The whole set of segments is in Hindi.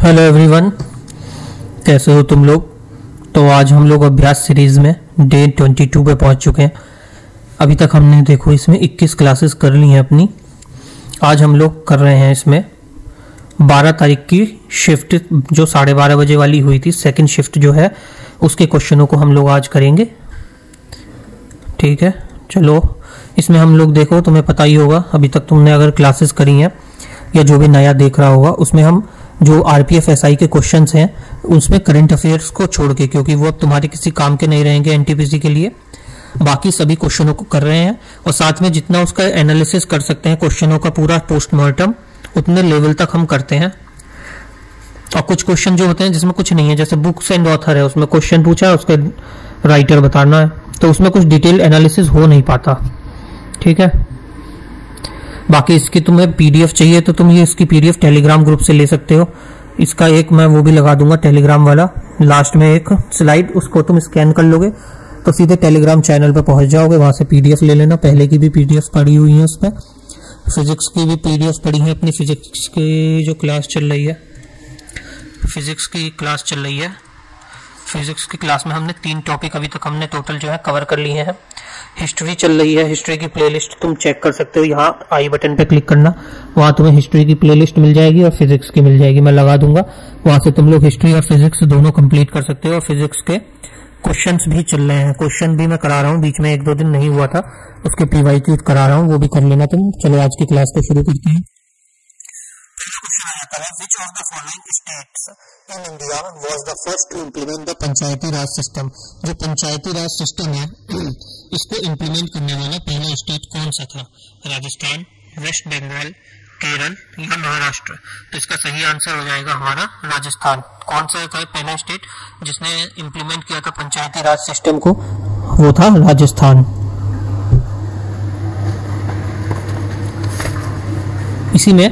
हेलो एवरीवन, कैसे हो तुम लोग। तो आज हम लोग अभ्यास सीरीज में डे 22 पे पहुंच चुके हैं। अभी तक हमने देखो इसमें 21 क्लासेस कर ली हैं अपनी। आज हम लोग कर रहे हैं इसमें 12 तारीख की शिफ्ट जो 12:30 बजे वाली हुई थी, सेकंड शिफ्ट जो है उसके क्वेश्चनों को हम लोग आज करेंगे। ठीक है, चलो इसमें हम लोग देखो, तुम्हें पता ही होगा अभी तक तुमने अगर क्लासेस करी हैं या जो भी नया देख रहा होगा, उसमें हम जो आरपीएफ एसआई के क्वेश्चंस हैं उसमें करंट अफेयर्स को छोड़ के, क्योंकि वो अब तुम्हारे किसी काम के नहीं रहेंगे एनटीपीसी के लिए, बाकी सभी क्वेश्चनों को कर रहे हैं। और साथ में जितना उसका एनालिसिस कर सकते हैं क्वेश्चनों का पूरा पोस्टमार्टम, उतने लेवल तक हम करते हैं। और कुछ क्वेश्चन जो होते हैं जिसमें कुछ नहीं है, जैसे बुक्स एंड ऑथर है, उसमें क्वेश्चन पूछा है, उसके राइटर बताना है, तो उसमें कुछ डिटेल एनालिसिस हो नहीं पाता। ठीक है, बाकी इसकी तुम्हें पीडीएफ चाहिए तो तुम ये इसकी पीडीएफ टेलीग्राम ग्रुप से ले सकते हो। इसका एक मैं वो भी लगा दूंगा टेलीग्राम वाला, लास्ट में एक स्लाइड, उसको तुम स्कैन कर लोगे तो सीधे टेलीग्राम चैनल पे पहुंच जाओगे, वहां से पीडीएफ ले लेना। पहले की भी पीडीएफ पड़ी हुई है, उसमें फिजिक्स की भी पीडीएफ पड़ी है। अपनी फिजिक्स की जो क्लास चल रही है, फिजिक्स की क्लास चल रही है, फिजिक्स की क्लास में हमने 3 टॉपिक अभी तक हमने टोटल जो है कवर कर लिए हैं। हिस्ट्री चल रही है, हिस्ट्री की प्लेलिस्ट तुम चेक कर सकते हो, यहाँ आई बटन पे क्लिक करना, वहां तुम्हें हिस्ट्री की प्लेलिस्ट मिल जाएगी और फिजिक्स की मिल जाएगी, मैं लगा दूंगा। वहां से तुम लोग हिस्ट्री और फिजिक्स दोनों कंप्लीट कर सकते हो। और फिजिक्स के क्वेश्चंस भी चल रहे हैं, क्वेश्चन भी मैं करा रहा हूँ, बीच में 1-2 दिन नहीं हुआ था, उसके पीवाईक्यू करा रहा हूँ, वो भी कर लेना तुम। चलो आज की क्लास को शुरू करते हैं। Which of the following states in India was the first to implement the Panchayati Raj system. जो पंचायती राज सिस्टम है इसको इम्प्लीमेंट करने वाला पहला स्टेट कौन सा था? राजस्थान, वेस्ट बंगाल, केरल या महाराष्ट्र? तो इसका सही आंसर हो जाएगा हमारा राजस्थान। कौन सा था पहला स्टेट जिसने इम्प्लीमेंट किया था पंचायती राज सिस्टम को? वो था राजस्थान। इसी में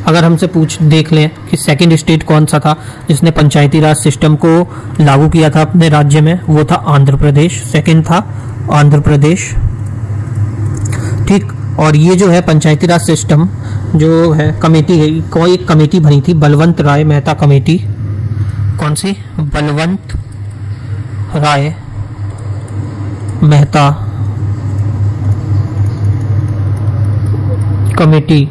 अगर हमसे देख लें कि सेकंड स्टेट कौन सा था जिसने पंचायती राज सिस्टम को लागू किया था अपने राज्य में, वो था आंध्र प्रदेश। सेकंड था आंध्र प्रदेश। ठीक, और ये जो है पंचायती राज सिस्टम जो है कमेटी है, कोई एक कमेटी बनी थी, बलवंत राय मेहता कमेटी। कौन सी? बलवंत राय मेहता कमेटी।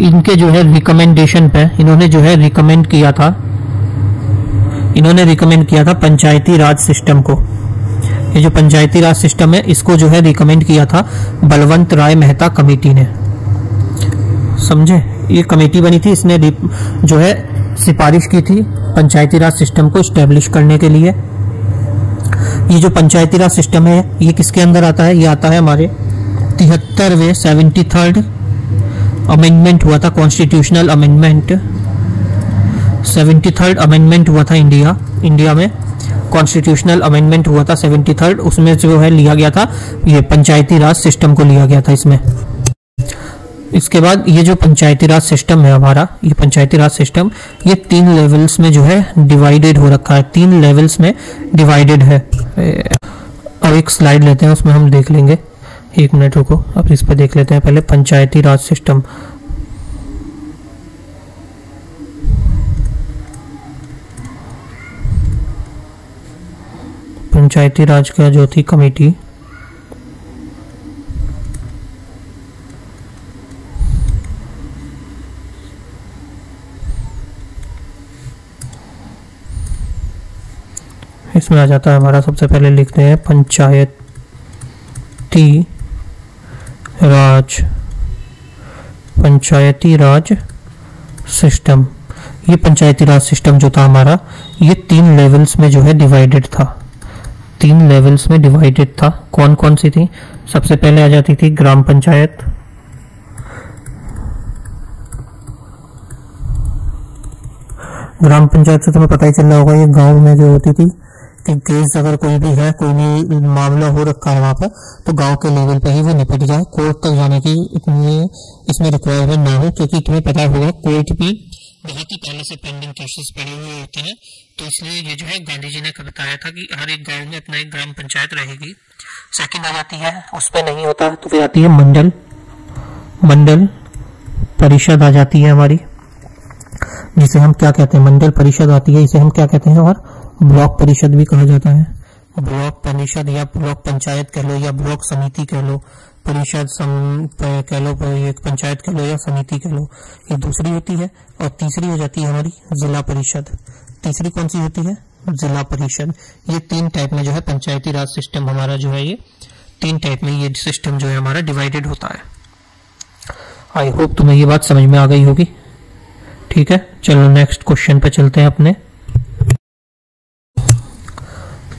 इनके जो है रिकमेंडेशन पे इन्होंने जो है रिकमेंड किया था, इन्होंने रिकमेंड किया था पंचायती राज सिस्टम को। ये जो पंचायती राज सिस्टम है इसको जो है रिकमेंड किया था बलवंत राय मेहता कमेटी ने। समझे? ये कमेटी बनी थी, इसने जो है सिफारिश की थी पंचायती राज सिस्टम को स्टैब्लिश करने के लिए। ये जो पंचायती राज सिस्टम है ये किसके अंदर आता है? ये आता है हमारे 73वें 73rd अमेंडमेंट हुआ था, कॉन्स्टिट्यूशनल अमेंडमेंट। 73rd अमेंडमेंट हुआ था इंडिया में कॉन्स्टिट्यूशनल अमेंडमेंट हुआ था 73rd। उसमें जो है लिया गया था ये पंचायती राज सिस्टम को लिया गया था इसमें। इसके बाद ये जो पंचायती राज सिस्टम है हमारा, ये पंचायती राज सिस्टम ये 3 लेवल्स में जो है डिवाइडेड हो रखा है, 3 लेवल्स में डिवाइडेड है। अब एक स्लाइड लेते हैं, उसमें हम देख लेंगे। 1 मिनट रुको, अब इस पर देख लेते हैं पहले पंचायती राज सिस्टम। पंचायती राज का जो थी कमेटी, इसमें आ जाता है हमारा, सबसे पहले लिखते हैं पंचायती राज सिस्टम। ये पंचायती राज सिस्टम जो था हमारा ये 3 लेवल्स में जो है डिवाइडेड था, 3 लेवल्स में डिवाइडेड था। कौन कौन सी थी? सबसे पहले आ जाती थी ग्राम पंचायत, ग्राम पंचायत से तुम्हें पता ही चल रहा होगा, ये गांव में जो होती थी कि केस अगर कोई भी है, कोई भी मामला हो रखा है वहां पर, तो गांव के लेवल पे ही वो निपट जाए, कोर्ट तक जाने की इतनी इसमें रिक्वायरमेंट ना हो, क्योंकि तुम्हें पता होगा कोर्ट भी बहुत ही पहले से पेंडिंग केसेस पड़े हुए होते हैं। तो इसलिए ये जो है गांधी जी ने बताया था कि हर एक गांव में अपना एक ग्राम पंचायत रहेगी। सेकंड आ जाती है, उस पर नहीं होता तो फिर आती है मंडल परिषद आ जाती है हमारी। जिसे हम क्या कहते हैं, मंडल परिषद आती है, इसे हम क्या कहते हैं, और ब्लॉक परिषद भी कहा जाता है। ब्लॉक परिषद या ब्लॉक पंचायत कह लो या ब्लॉक समिति कह लो, परिषद कह लो, एक पंचायत कह लो या समिति कह लो, ये दूसरी होती है। और तीसरी हो जाती है हमारी जिला परिषद। तीसरी कौन सी होती है, जिला परिषद। ये 3 टाइप में जो है पंचायती राज सिस्टम हमारा जो है, ये 3 टाइप में ये सिस्टम जो है हमारा डिवाइडेड होता है। आई होप तुम्हें ये बात समझ में आ गई होगी। ठीक है, चलो नेक्स्ट क्वेश्चन पे चलते हैं अपने।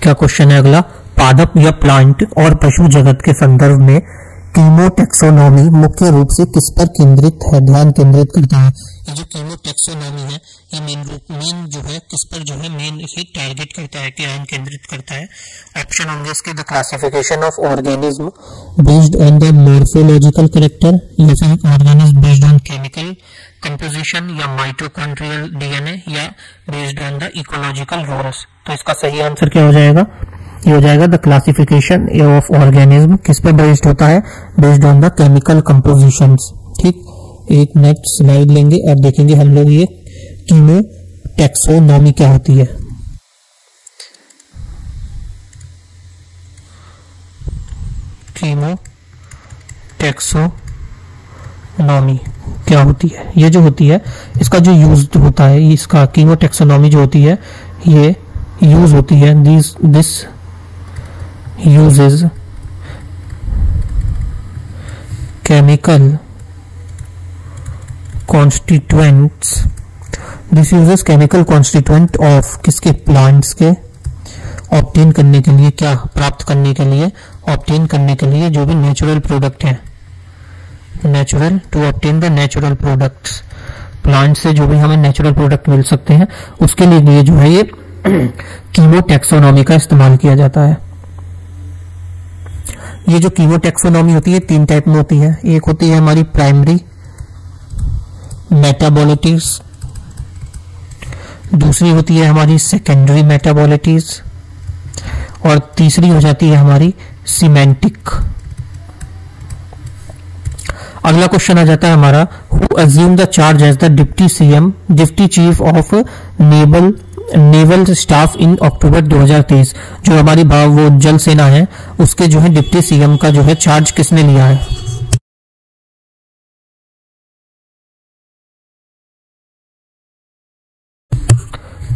क्या क्वेश्चन है अगला, पादप या प्लांट और पशु जगत के संदर्भ में कीमोटैक्सोनॉमी मुख्य रूप से किस पर केंद्रित है, ध्यान केंद्रित करता है। ये जो कीमोटैक्सोनॉमी है, ये मेन जो है किस पर जो है मेन ही टारगेट करता है, ध्यान केंद्रित करता है। ऑप्शन होंगे इसके, the classification of organism based on the morphological character, या फिर organism based on chemical composition, या माइटोकॉन्ड्रियल डीएनए, या based on the ecological roles. तो इसका सही आंसर क्या हो जाएगा, ये हो जाएगा द क्लासिफिकेशन ऑफ ऑर्गेनिज्म किस पे बेस्ड होता है, based on the chemical compositions. ठीक, एक नेक्स्ट स्लाइड लेंगे और देखेंगे हम लोग ये कीमोटैक्सोनॉमी क्या होती है। कीमोटैक्सोनॉमी क्या होती है, ये जो होती है इसका जो यूज होता है, इसका कीमोटैक्सोनॉमी जो होती है ये यूज होती है, this uses chemical constituents, this uses chemical constituent of किसके, प्लांट्स के, ऑब्टेन करने के लिए, क्या प्राप्त करने के लिए, ऑब्टेन करने के लिए जो भी नेचुरल प्रोडक्ट है, natural, to obtain the natural products, plant से जो भी हमें नेचुरल प्रोडक्ट मिल सकते हैं उसके लिए जो है ये कीमोटैक्सोनॉमी का इस्तेमाल किया जाता है। ये जो कीमोटैक्सोनॉमी होती है 3 टाइप में होती है। एक होती है हमारी प्राइमरी मेटाबोलिटीज, दूसरी होती है हमारी सेकेंडरी मेटाबोलिटीज, और तीसरी हो जाती है हमारी सीमेंटिक। अगला क्वेश्चन आ जाता है हमारा, who assume the charge as the deputy CM, deputy chief of naval staff in October 2023। जो हमारी वो जल सेना है उसके जो है डिप्टी सीएम का जो है चार्ज किसने लिया है।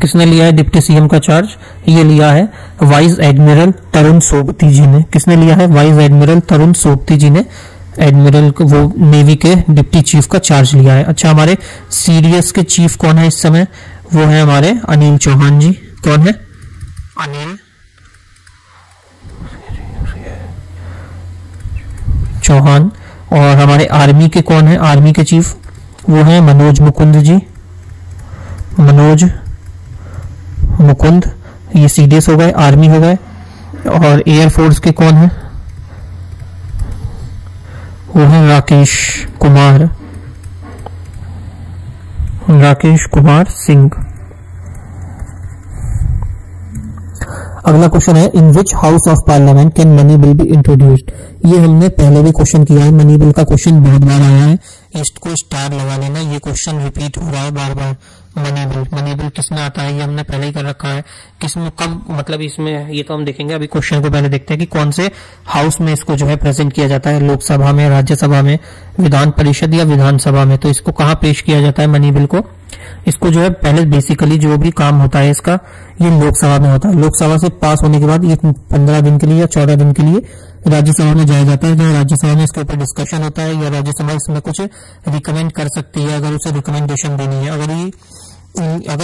किसने लिया है डिप्टी सीएम का चार्ज, ये लिया है वाइस एडमिरल तरुण सोबती जी ने। किसने लिया है, वाइस एडमिरल तरुण सोबती जी ने एडमिरल को, वो नेवी के डिप्टी चीफ का चार्ज लिया है। अच्छा, हमारे सीडीएस के चीफ कौन है इस समय, वो है हमारे अनिल चौहान जी। कौन है, अनिल चौहान। और हमारे आर्मी के कौन है, आर्मी के चीफ वो है मनोज मुकुंद जी, मनोज मुकुंद, ये सीडीएस हो गए, आर्मी हो गए। और एयरफोर्स के कौन है, वो है राकेश कुमार सिंह। अगला क्वेश्चन है, in which house of parliament can money bill be introduced. ये हमने पहले भी क्वेश्चन किया है, मनी बिल का क्वेश्चन बहुत बार आया है, इसको स्टार लगा लेना, ये क्वेश्चन रिपीट हो रहा है बार बार। मनी बिल किसमें आता है, ये हमने पहले ही कर रखा है, किसमें कब, मतलब इसमें ये तो हम देखेंगे। अभी क्वेश्चन को पहले देखते हैं कि कौन से हाउस में इसको जो है प्रेजेंट किया जाता है, लोकसभा में, राज्यसभा में, विधान परिषद या विधानसभा में। तो इसको कहाँ पेश किया जाता है मनी बिल को, इसको जो है पहले बेसिकली जो भी काम होता है इसका, ये लोकसभा में होता है। लोकसभा से पास होने के बाद ये 15 दिन के लिए या 14 दिन के लिए राज्यसभा में जाया जाता है, जहाँ राज्यसभा में इसके ऊपर डिस्कशन होता है, या राज्यसभा इसमें कुछ रिकमेंड कर सकती है अगर उसे रिकमेंडेशन देनी है। अगर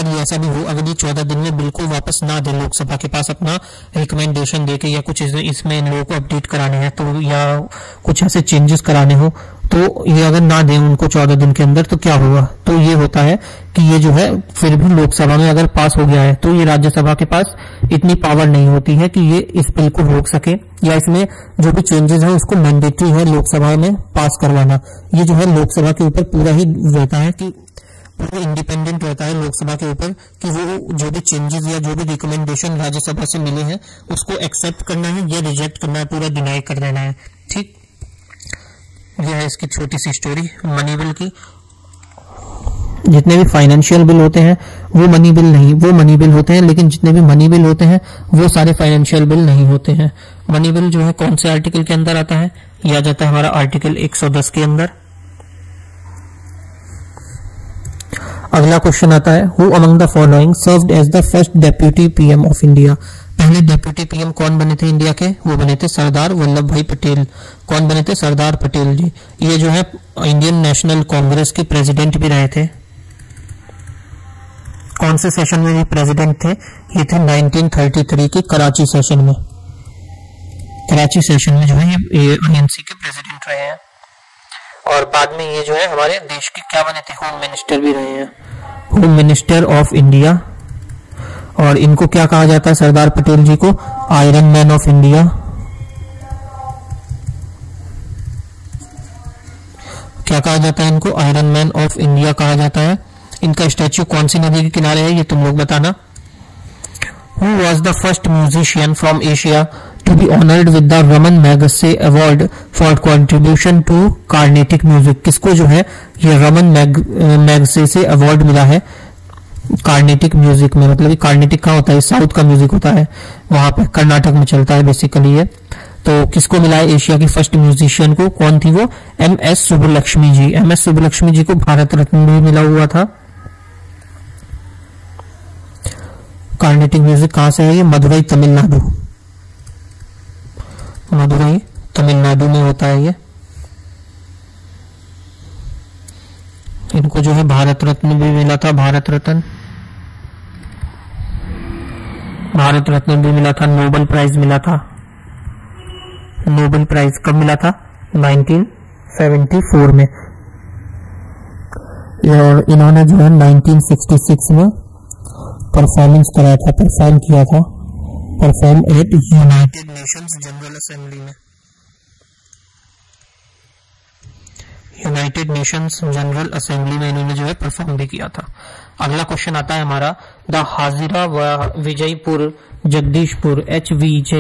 ये ऐसा भी हो, अगर ये 14 दिन में बिल्कुल वापस ना दे लोकसभा के पास अपना रिकमेंडेशन देके, या कुछ इसमें इन लोगों को अपडेट कराने हैं तो, या कुछ ऐसे चेंजेस कराने हो, तो ये अगर ना दें उनको 14 दिन के अंदर, तो क्या होगा, तो ये होता है कि ये जो है फिर भी लोकसभा में अगर पास हो गया है तो ये राज्यसभा के पास इतनी पावर नहीं होती है कि ये इस बिल को रोक सके, या इसमें जो भी चेंजेस है उसको मैंडेटरी है लोकसभा में पास करवाना। ये जो है लोकसभा के ऊपर पूरा ही रहता है कि पूरा इंडिपेंडेंट रहता है लोकसभा के ऊपर, कि वो जो भी चेंजेस या जो भी रिकमेंडेशन राज्यसभा से मिले हैं उसको एक्सेप्ट करना है या रिजेक्ट करना है, पूरा डिनाई कर देना है। ठीक, यह है इसकी छोटी सी स्टोरी मनी बिल की। जितने भी फाइनेंशियल बिल होते हैं वो मनी बिल नहीं, वो मनी बिल होते हैं, लेकिन जितने भी मनी बिल होते हैं वो सारे फाइनेंशियल बिल नहीं होते हैं। मनी बिल जो है कौन से आर्टिकल के अंदर आता है, यह आ जाता है हमारा आर्टिकल 110 के अंदर। अगला क्वेश्चन आता है, who among the following served as the first deputy PM of India. पहले डेप्यूटी पीएम कौन बने थे इंडिया के, वो बने थे सरदार वल्लभ भाई पटेल। कौन बने थे, सरदार पटेल जी। ये जो है इंडियन नेशनल कांग्रेस के प्रेसिडेंट भी रहे थे। कौन से सेशन में ये प्रेसिडेंट थे, ये थे 1933 के कराची सेशन में। कराची सेशन में जो है ये आईएनसी के प्रेसिडेंट रहे हैं। और बाद में ये जो है हमारे देश के क्या बने थे, होम मिनिस्टर भी रहे हैं, होम मिनिस्टर ऑफ इंडिया। और इनको क्या कहा जाता है, सरदार पटेल जी को आयरन मैन ऑफ इंडिया। क्या कहा जाता है इनको, आयरन मैन ऑफ इंडिया कहा जाता है। इनका स्टैच्यू कौन सी नदी के किनारे है, ये तुम लोग बताना। Who was the first musician from Asia to be honored with the Raman Magsaysay award for contribution to Carnatic music. किसको जो है ये रमन मैगसेसे अवार्ड मिला है कार्नेटिक म्यूजिक में। मतलब कार्नेटिक कहाँ होता है, साउथ का म्यूजिक होता है, वहां पे कर्नाटक में चलता है बेसिकली ये। तो किसको मिला है एशिया की फर्स्ट म्यूजिशियन को, कौन थी वो, एमएस सुब्बलक्ष्मी जी। एमएस सुब्बलक्ष्मी जी को भारत रत्न भी मिला हुआ था। कार्नेटिक म्यूजिक कहां से है, ये मदुरई तमिलनाडु, मदुरई तमिलनाडु में होता है ये। इनको जो है भारत रत्न भी मिला था, भारत रत्न भी मिला था, नोबेल प्राइज मिला था। नोबेल प्राइज कब मिला था, 1974 में। और इन्होंने जो है 1966 में परफॉर्मेंस कराया था, परफॉर्म किया था, perform at United Nations general assembly में। यूनाइटेड नेशंस जनरल असेंबली में इन्होंने जो है परफॉर्म भी किया था। अगला क्वेश्चन आता है हमारा, the Hazira Vijaypur Jagdishpur HVJ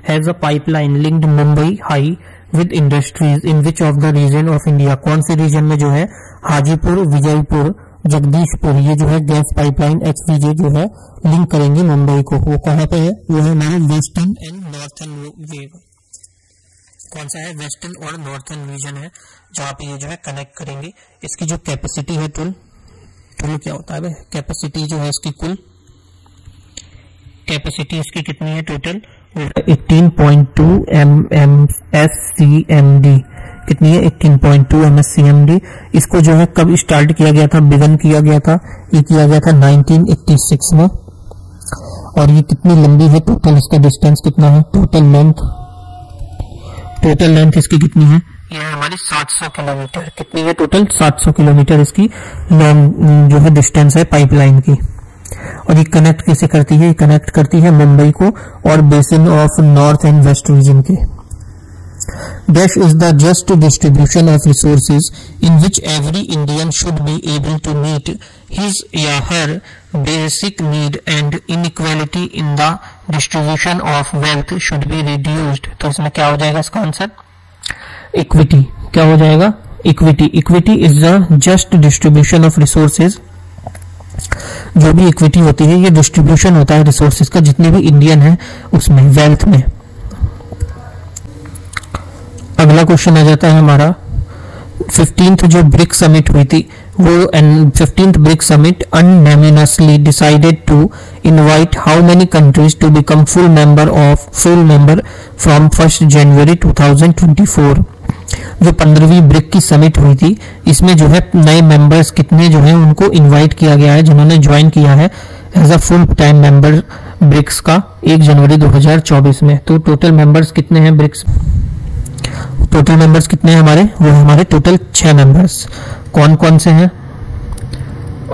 has a pipeline linked Mumbai high with industries in which of the region of India. कौन से रीजन में जो है हाजीपुर विजयपुर जगदीशपुर ये जो है गैस पाइपलाइन HVJ जो है लिंक करेंगे मुंबई को, वो कहां पे है, वो है हमारे वेस्टर्न एंड नॉर्थर्न वेव। कौन सा है, वेस्टर्न और नॉर्थर्न रीजन है जहां पे ये जो है कनेक्ट करेंगे। इसकी जो कैपेसिटी है टुल क्या होता है, कैपेसिटी जो है इसकी कुल कैपेसिटी इसकी कितनी है टोटल, 18.2 MMSCMD। कितनी है, 18.2 MMSCMD। इसको जो है कब स्टार्ट किया गया था, बिगन किया गया था, ये किया गया था 1986 में। और ये कितनी लंबी है, टोटल इसका डिस्टेंस कितना है, टोटल लेंथ इसकी कितनी है, ये है हमारी 700 किलोमीटर। कितनी है टोटल, 700 किलोमीटर इसकी लॉन्ग जो है डिस्टेंस है पाइपलाइन की। और ये कनेक्ट कैसे करती है, ये कनेक्ट करती है मुंबई को और basin of north and west region के। Dash is the just distribution of resources in which every Indian should be able to meet his या her basic need and inequality in the distribution of wealth should be reduced। तो इसमें क्या हो जाएगा इसका आंसर, इक्विटी। क्या हो जाएगा, equity. Equity is the just distribution of resources. जो भी इक्विटी होती है ये डिस्ट्रीब्यूशन होता है रिसोर्सेज का, जितने भी इंडियन है उसमें, वेल्थ में। अगला क्वेश्चन आ जाता है हमारा, 15th जो ब्रिक समिट हुई थी वो 15th brick summit unanimously decided to invite how many countries to become full member from 1st January 2024। जो 15वीं ब्रिक की समिट हुई थी इसमें जो है नए मेंबर्स कितने जो है उनको इनवाइट किया गया है, जिन्होंने ज्वाइन किया है as a full time member BRICS का 1 जनवरी 2024 में। तो टोटल मेंबर्स कितने हैं ब्रिक्स, टोटल मेंबर्स कितने हैं हमारे, वो हमारे टोटल 6 मेंबर्स। कौन कौन से हैं,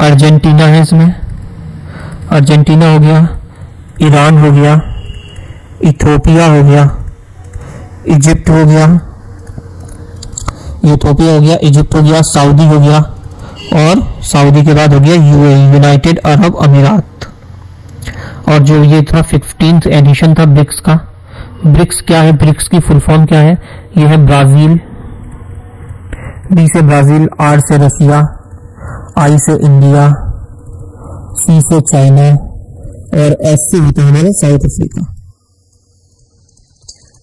अर्जेंटीना है इसमें, अर्जेंटीना हो गया, ईरान हो गया, इथियोपिया हो गया, इजिप्ट हो गया, इथियोपिया हो गया, इजिप्ट हो गया, सऊदी हो गया, और सऊदी के बाद हो गया यूएई, यूनाइटेड अरब अमीरात। और जो ये था 15th एडिशन था ब्रिक्स का। ब्रिक्स क्या है, ब्रिक्स की फुल फॉर्म क्या है, ये है ब्राजील, बी से ब्राजील, आर से रसिया, आई से इंडिया, सी से चाइना और एस से होता है हमारा साउथ अफ्रीका।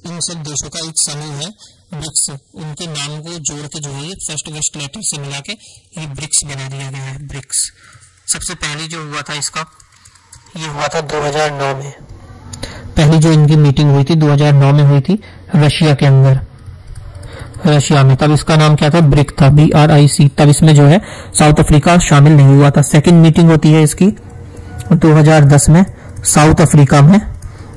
इन सब देशों का एक समूह है ब्रिक्स। उनके नाम को जोड़ के जो है फर्स्ट वेस्ट लेटर से मिला के ये ब्रिक्स बना दिया गया है, ब्रिक्स। सबसे पहले जो हुआ था इसका, ये हुआ था 2009 में। पहली जो इनकी मीटिंग हुई थी 2009 में हुई थी रशिया के अंदर, रशिया में। तब इसका नाम क्या था, ब्रिक था, BRIC। तब इसमें जो है साउथ अफ्रीका शामिल नहीं हुआ था। सेकंड मीटिंग होती है इसकी 2010 में साउथ अफ्रीका में,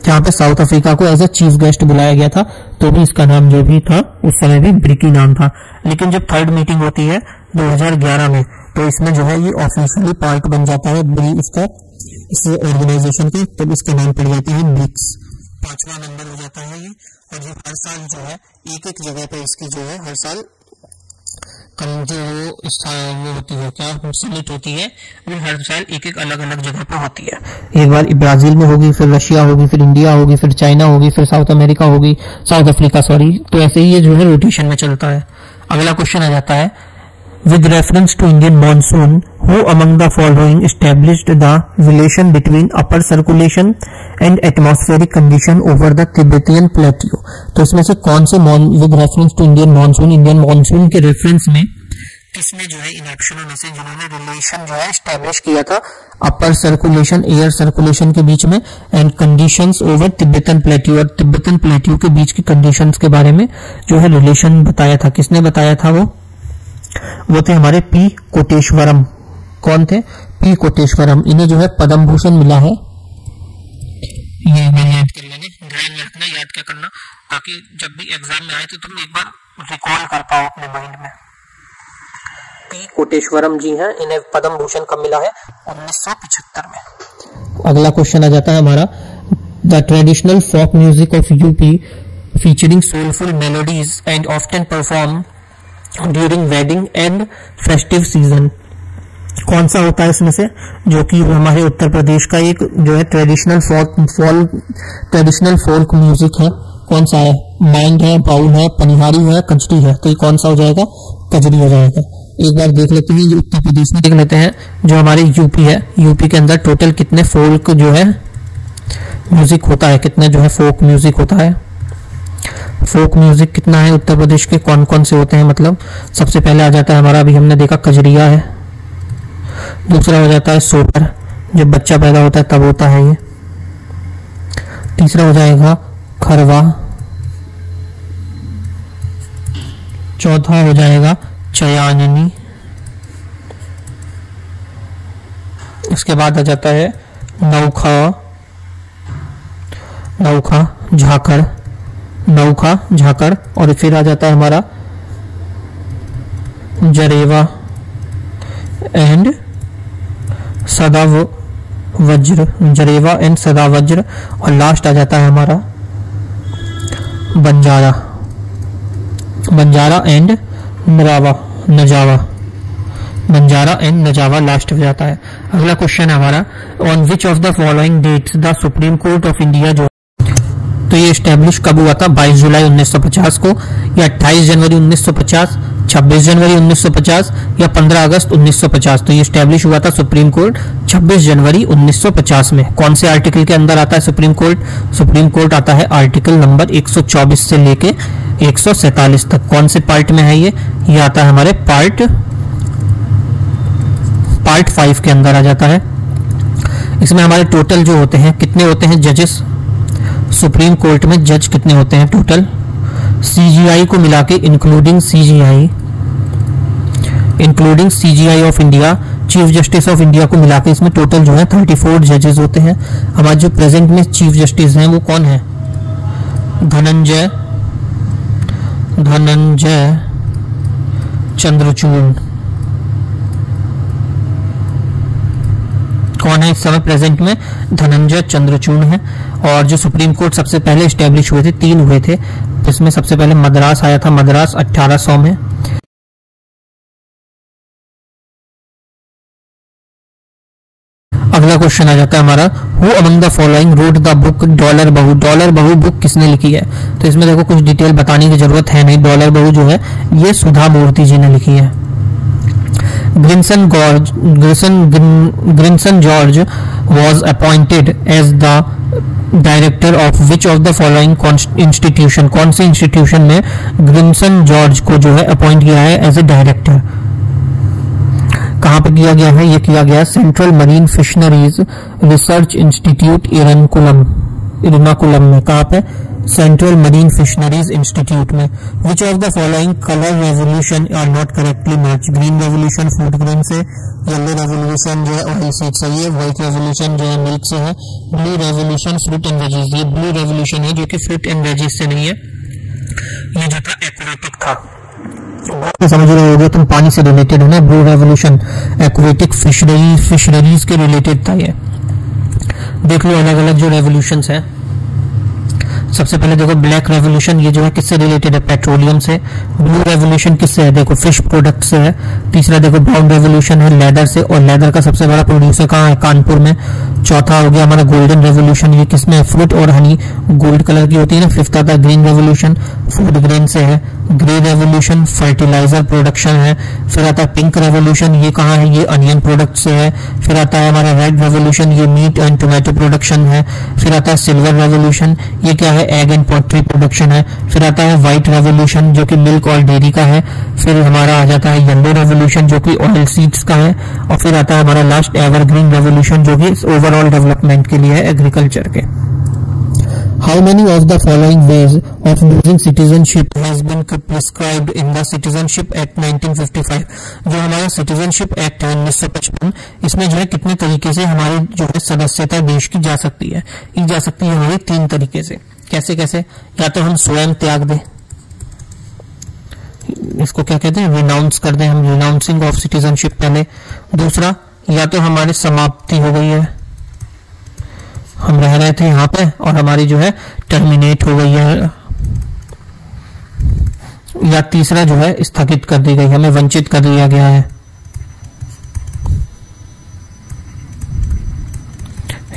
जहां पे साउथ अफ्रीका को एज ए चीफ गेस्ट बुलाया गया था। तो भी इसका नाम जो भी था उस समय भी ब्रिक ही नाम था। लेकिन जब थर्ड मीटिंग होती है 2011 में, तो इसमें जो है ये ऑफिशियली पार्ट बन जाता है इसका, इस ऑर्गेनाइजेशन का। तब इसका नाम पड़ जाता है ब्रिक्स, 5वां नंबर हो जाता है ये। और ये हर साल जो है एक एक जगह पे इसकी जो है हर साल जो वो होती है क्या समिट होती है, वो हर साल एक एक अलग अलग जगह पे होती है। एक बार ब्राजील में होगी, फिर रशिया होगी, फिर इंडिया होगी, फिर चाइना होगी, फिर साउथ अमेरिका होगी, साउथ अफ्रीका सॉरी। तो ऐसे ही ये जो है रोटेशन में चलता है। अगला क्वेश्चन आ जाता है, with reference to Indian monsoon, who among the following established the relation between upper circulation and atmospheric condition over the Tibetan plateau? तो इसमें से कौन से with reference to Indian monsoon के रेफरेंस में किसने जो है इन ऑप्शनों में से जिन्होंने रिलेशन जो है एस्टेब्लिश किया था अपर सर्कुलेशन, एयर सर्कुलेशन के बीच में, and conditions over Tibetan plateau, और तिब्बतन प्लेट्यू के बीच की कंडीशंस के बारे में जो है रिलेशन बताया था। किसने बताया था वो थे हमारे पी कोटेश्वरम। कौन थे, पी कोटेश्वरम। इन्हें जो है पद्म भूषण मिला है। ये याद कर लेंगे, ध्यान में रखना, याद क्या करना, ताकि जब भी एग्जाम में आए तो तुम एक बार रिकॉल कर पाओ अपने माइंड में। पी कोटेश्वरम जी हैं, इन्हें पद्म भूषण कब मिला है, 1975 में। अगला क्वेश्चन आ जाता है हमारा, the traditional folk music of UP featuring soulful melodies and often perform during wedding and festive season. कौन सा होता है इसमें से, जो कि हमारे उत्तर प्रदेश का एक जो है ट्रेडिशनल फोक म्यूजिक है। कौन सा है, माइंड है, बाउल है, पनिहारी है, कजरी है। तो ये कौन सा हो जाएगा, कजरी हो जाएगा। एक बार देख लेते हैं, ये उत्तर प्रदेश में देख लेते हैं। जो हमारे यूपी है, यूपी के अंदर टोटल कितने फोक जो है म्यूजिक होता है, कितने जो है फोक म्यूजिक होता है, फोक म्यूजिक कितना है उत्तर प्रदेश के, कौन कौन से होते हैं। मतलब सबसे पहले आ जाता है हमारा, अभी हमने देखा कजरिया है। दूसरा हो जाता है सोपर, जब बच्चा पैदा होता है तब होता है ये। तीसरा हो जाएगा खरवा। चौथा हो जाएगा चयाननी। इसके बाद आ जाता है नौखा झाकड़, और फिर आ जाता है हमारा जरेवा एंड सदावज्र, और लास्ट आ जाता है हमारा बंजारा एंड नजावा लास्ट हो जाता है। अगला क्वेश्चन है हमारा, on which of the following dates the supreme court of India जो, तो ये स्टैब्लिश कब हुआ था, 22 जुलाई 1950 को, या 28 जनवरी 1950, 26 जनवरी 1950, या 15 अगस्त 1950। तो ये स्टैब्लिश हुआ था सुप्रीम कोर्ट 26 जनवरी 1950 में। कौन से आर्टिकल के अंदर आता है सुप्रीम कोर्ट, सुप्रीम कोर्ट आता है आर्टिकल नंबर 124 से लेके 147 तक। कौन से पार्ट में है ये आता है हमारे पार्ट 5 के अंदर आ जाता है। इसमें हमारे टोटल जो होते हैं, कितने होते हैं जजेस सुप्रीम कोर्ट में, जज कितने होते हैं टोटल, CGI को मिला के including CGI of India, chief justice of India को मिला के इसमें टोटल जो है 34 जजेस होते हैं। हमारे जो प्रेजेंट में चीफ जस्टिस हैं वो कौन है, धनंजय चंद्रचूड़। कौन है इस समय प्रेजेंट में, धनंजय चंद्रचूड़ है। और जो सुप्रीम कोर्ट सबसे पहले एस्टेब्लिश हुए थे, 3 हुए थे, इसमें सबसे पहले मद्रास आया था, मद्रास 1800 में। अगला क्वेश्चन आ जाता है हमारा, who among the following wrote the book dollar बहू। डॉलर बहू बुक किसने लिखी है, तो इसमें देखो कुछ डिटेल बताने की जरूरत है नहीं। डॉलर बहू जो है ये सुधा मूर्ति जी ने लिखी है। Grinson George was appointed as the director of which of the following institution, कौन सी इंस्टीट्यूशन में ग्रिमसन जॉर्ज को जो है अपॉइंट किया है एज ए डायरेक्टर, कहां पे किया गया है? ये किया गया central marine fisheries research institute Ernakulam में। कहां पे? सेंट्रल मरीन फिशनरीज इंस्टीट्यूट में। Which of the following colour revolution are not correctly match? Green revolution food grain से, येलो रेवोल्यूशन जो है ऑयल सीड से है, व्हाइट रेवोल्यूशन जो है मिल्क से है, blue revolution fruit and veggies. ये ब्लू रेवोल्यूशन है जो कि फ्रूट एंड वेजीज से नहीं है, ये जो था एक्वेटिक था। समझ रहे होगे तुम, पानी से रिलेटेड है ना। ब्लू रेवोल्यूशन एक्वेटिक फिशनरीज के रिलेटेड था ये। देख लो अलग अलग जो रेवोल्यूशंस है। सबसे पहले देखो ब्लैक रेवोल्यूशन, ये जो है किससे रिलेटेड है? पेट्रोलियम से। ब्लू रेवोल्यूशन किससे है? देखो फिश प्रोडक्ट से है। तीसरा देखो ब्राउन रेवोल्यूशन है लेदर से, और लेदर का सबसे बड़ा प्रोड्यूसर कहाँ है? कानपुर में। चौथा हो गया हमारा गोल्डन रेवोल्यूशन, ये किसमें है? फ्रूट और हनी गोल्ड कलर की होती है ना। फिफ्थ आता है ग्रीन रेवोल्यूशन, फूड ग्रेन से है। ग्रे रेवोल्यूशन फर्टिलाइजर प्रोडक्शन है। फिर आता है पिंक रेवोल्यूशन, ये कहाँ है? ये अनियन प्रोडक्ट से है। फिर आता है हमारा रेड रेवोल्यूशन, ये मीट एंड टोमेटो प्रोडक्शन है। फिर आता है सिल्वर रेवोल्यूशन, ये क्या है? एग एंड पोल्ट्री प्रोडक्शन है। फिर आता है व्हाइट रेवोल्यूशन जो कि मिल्क और डेयरी का है। फिर हमारा आ जाता है येलो रेवोल्यूशन जो कि ऑयल सीड्स का है। और फिर आता है हमारा लास्ट एवरग्रीन रेवोल्यूशन जो कि ओवरऑल डेवलपमेंट के लिए है एग्रीकल्चर के। How many of the following ways of losing citizenship has been prescribed in the Citizenship Act 1955? जो हमारा सिटीजनशिप एक्ट है 1955, इसमें जो है कितने तरीके से हमारी जो है सदस्यता देश की जा सकती है? ये जा सकती है हमारी 3 तरीके से। कैसे कैसे? या तो हम स्वयं त्याग दें, इसको क्या कहते हैं? रिनाउंस कर दें हम, रिनाउंसिंग ऑफ सिटीजनशिप पहले। दूसरा, या तो हमारी समाप्ति हो गई है, हम रह रहे थे यहाँ पे और हमारी जो है टर्मिनेट हो गई है। या तीसरा जो है स्थगित कर दी गई, हमें वंचित कर दिया गया है।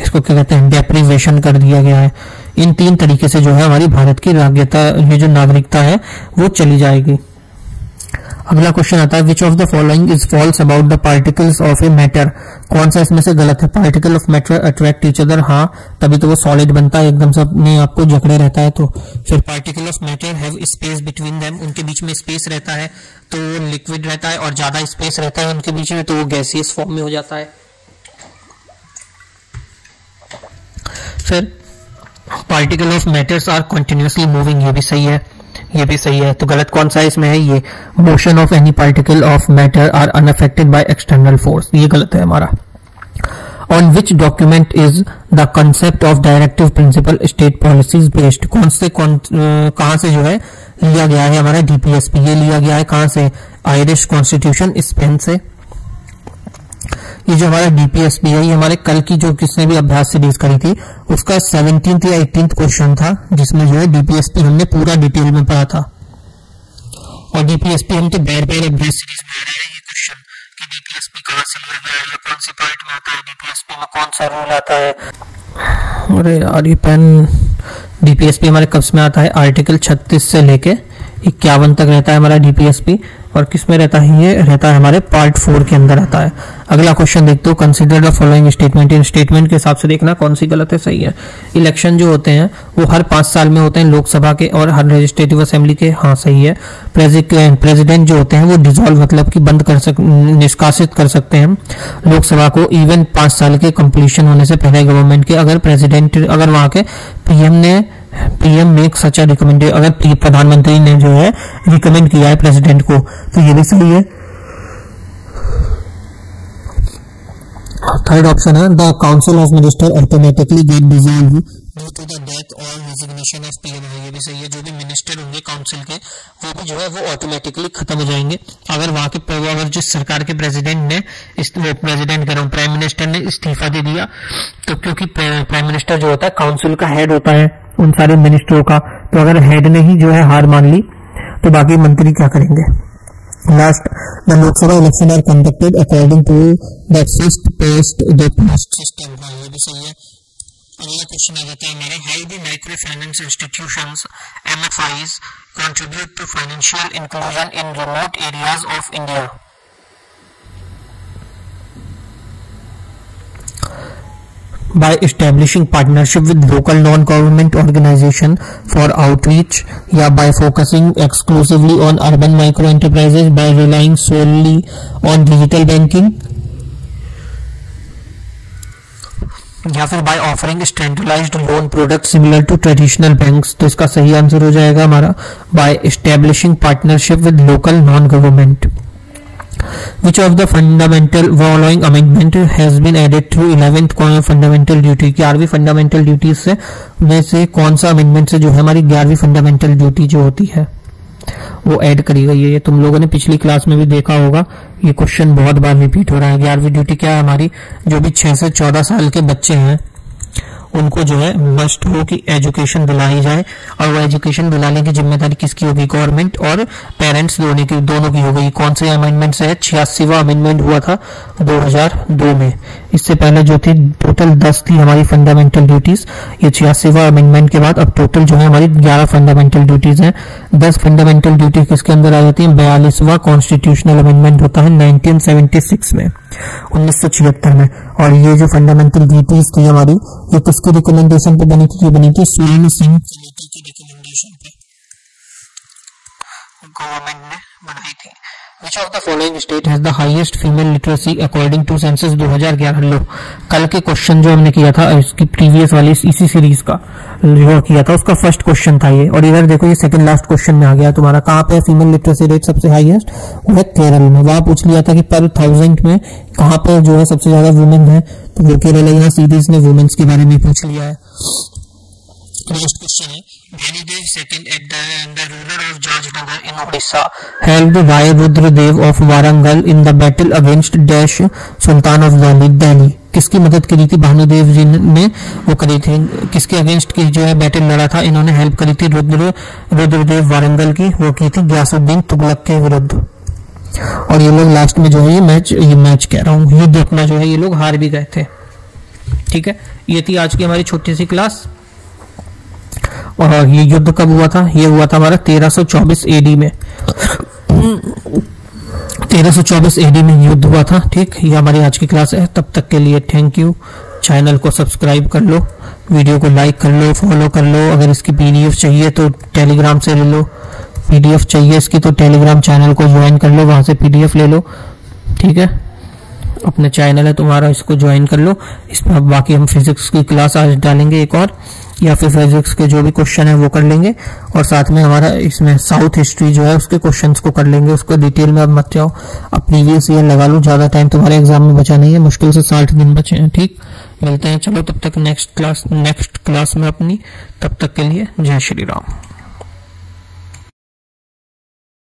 इसको क्या कहते हैं? डेप्रिवेशन कर दिया गया है। इन 3 तरीके से जो है हमारी भारत की नागरिकता, ये जो नागरिकता है वो चली जाएगी। अगला क्वेश्चन आता है which of the following is false about the particles of a matter? कौन सा इसमें से गलत है? Particle of matter attract each other, हाँ, तभी तो वो सॉलिड बनता है, एकदम से अपने आप को जकड़े रहता है। तो फिर particle of matter have space between them, उनके बीच में स्पेस रहता है तो वो लिक्विड रहता है, और ज्यादा स्पेस रहता है उनके बीच में तो वो गैसियस फॉर्म में हो जाता है। फिर particle of matters are continuously moving, ये भी सही है, ये भी सही है। तो गलत कौन सा है इसमें? है ये motion of any particle of matter are unaffected by external force, ये गलत है हमारा। On which document is the concept of directive principle state policies based? कहां से जो है लिया गया है हमारा डीपीएसपी? ये लिया गया है कहां से? आयरिश कॉन्स्टिट्यूशन, स्पेन से। ये जो हमारा डीपीएसपी है, ये हमारे कल की जो किसने भी अभ्यास सीरीज करी थी उसका 17th या 18th क्वेश्चन था, जिसमें जो है डीपीएसपी हमने पूरा डिटेल में पढ़ा था। और डीपीएसपी हम तो बार बार अभ्यास सीरीज में आ रहे हैं ये क्वेश्चन कि डीपीएसपी कहां से लिया गया है, कौन सी पार्ट में आता है, डीपीएसपी में कौन सा रूल आता है। अरे यार ये पेन, डीपीएसपी हमारे कब में आता है? आर्टिकल 36 से लेके 51 तक रहता है हमारा डीपीएसपी। और किस में रहता है? ये रहता है हमारे पार्ट 4 के अंदर आता है। अगला क्वेश्चन देखते हो, consider the following statement. In statement के हिसाब से देखना कौन सी गलत है सही है। इलेक्शन जो होते हैं वो हर 5 साल में होते हैं लोकसभा के और हर लेजिस्लेटिव असेंबली के, हाँ सही है। प्रेसिडेंट जो होते हैं वो डिसॉल्व मतलब कि बंद कर निष्कासित कर सकते हैं लोकसभा को इवन 5 साल के कंप्लीशन होने से पहले गवर्नमेंट के, अगर वहां के पीएम मेक सच रिकमेंडेड, अगर प्रधानमंत्री ने जो है रिकमेंड किया है प्रेसिडेंट को, तो ये भी सही है। थर्ड ऑप्शन है the council of minister automatically get dissolve due to the death और रेजिग्नेशन ऑफ पीएम, ये भी सही है। जो भी मिनिस्टर होंगे काउंसिल के वो भी जो है वो ऑटोमेटिकली खत्म हो जाएंगे अगर वहां के, अगर जिस सरकार के प्रेसिडेंट ने, प्रेसिडेंट कह रहा हूं, प्राइम मिनिस्टर ने इस्तीफा दे दिया, तो क्योंकि प्राइम मिनिस्टर जो होता है काउंसिल का हेड होता है उन सारे मिनिस्टरों का, तो अगर हेड ने ही जो है हार मान ली तो बाकी मंत्री क्या करेंगे। Last, the Lok Sabha election are conducted according to the first past the post system, ये भी सही है। अगला क्वेश्चन आ जाता है हमारा, how do micro finance institutions MFIs contribute to financial inclusion in remote areas of India? by establishing partnership with local non-government organization for outreach, या by focusing exclusively on urban micro enterprises, by relying solely on digital banking, या फिर by offering standardized loan products similar to traditional banks। तो इसका सही आंसर हो जाएगा हमारा by establishing partnership with local non-government। Which of the fundamental following amendment has been added to 11th fundamental duty? 11वीं फंडामेंटल ड्यूटी से में से कौन सा अमेंडमेंट से जो है हमारी 11वीं फंडामेंटल ड्यूटी जो होती है वो ऐड करी गई है। ये तुम लोगों ने पिछली क्लास में भी देखा होगा, ये क्वेश्चन बहुत बार रिपीट हो रहा है। 11वीं ड्यूटी क्या है हमारी, जो भी 6 से 14 साल के बच्चे हैं उनको जो है मस्ट हो कि एजुकेशन दिलाई जाए, और वो एजुकेशन दिलाने की जिम्मेदारी किसकी होगी, गवर्नमेंट और पेरेंट्स दोनों की हो गई। कौन से अमेंडमेंट से है, 86वां अमेंडमेंट हुआ था 2002 में। इससे पहले जो थी टोटल 10 थी हमारी फंडामेंटल ड्यूटीज, ये 86वां अमेंडमेंट के बाद अब टोटल जो है हमारी 11 फंडामेंटल ड्यूटीज हैं। 10 फंडामेंटल ड्यूटी किसके अंदर आ जाती है, 42वां कॉन्स्टिट्यूशनल अमेंडमेंट होता है 1976 में, 1976 में। और ये जो फंडामेंटल ड्यूटीज थी हमारी, ये किसकी रिकमेंडेशन पे बनी थी, ये बनी थी स्वर्ण सिंह कमेटी की रिकमेंडेशन पे गवर्नमेंट ने बनाई थी। Which of the following state has the highest female literacy according to census 2011? लो, कल के क्वेश्चन जो हमने किया था इसकी प्रीवियस वाली इसी सीरीज का जो किया था उसका फर्स्ट क्वेश्चन था ये, और इधर देखो ये सेकंड लास्ट क्वेश्चन में आ गया तुम्हारा। कहाँ पे फीमेल लिटरेसी रेट सबसे हाईएस्ट, वो है केरल में। वहां पूछ लिया था कि पर 1000 में कहाँ पे जो है सबसे ज्यादा वुमेन है, तो वो केरल है। यहाँ सीरीज ने वुमेन्स के बारे में पूछ लिया है। नेक्स्ट क्वेश्चन है, Bhanidev second at the ruler of Jajnagar in Odisha helped Rai Rudradev of Warangal in the battle against Dash Sultan of Delhi। किसकी मदद करी थी भानुदेव जी ने, वो करी थी किसके अगेंस्ट की जो है बैटल लड़ा था, इन्होंने हेल्प करी थी रुद्रदेव वारंगल की, वो की थी गयासुद्दीन तुगलक के विरुद्ध। और ये लोग लास्ट में जो है ये मैच कह रहा हूँ, युद्ध अपना जो है ये लोग हार भी गए थे। ठीक है, ये थी आज की हमारी छोटी सी क्लास। और ये युद्ध कब हुआ था, ये हुआ था हमारा 1324 एडी में, 1324 एडी में युद्ध हुआ था। ठीक, ये हमारी आज की क्लास है। तब तक के लिए थैंक यू। चैनल को सब्सक्राइब कर लो, वीडियो को लाइक कर लो, फॉलो कर लो। अगर इसकी पीडीएफ चाहिए तो टेलीग्राम से ले लो, पीडीएफ चाहिए इसकी तो टेलीग्राम चैनल को ज्वाइन कर लो, वहां से पीडीएफ ले लो। ठीक है, अपने चैनल है तुम्हारा, इसको ज्वाइन कर लो। इसमें बाकी हम फिजिक्स की क्लास आज डालेंगे एक और, या फिर फिजिक्स के जो भी क्वेश्चन है वो कर लेंगे, और साथ में हमारा इसमें साउथ हिस्ट्री जो है उसके क्वेश्चंस को कर लेंगे। उसको डिटेल में अब मत जाओ, अब प्रीवियस ईयर लगा लो, ज्यादा टाइम तुम्हारे एग्जाम में बचा नहीं है, मुश्किल से 60 दिन बचे हैं। ठीक, मिलते हैं चलो तब तक नेक्स्ट क्लास में अपनी। तब तक के लिए जय श्री राम।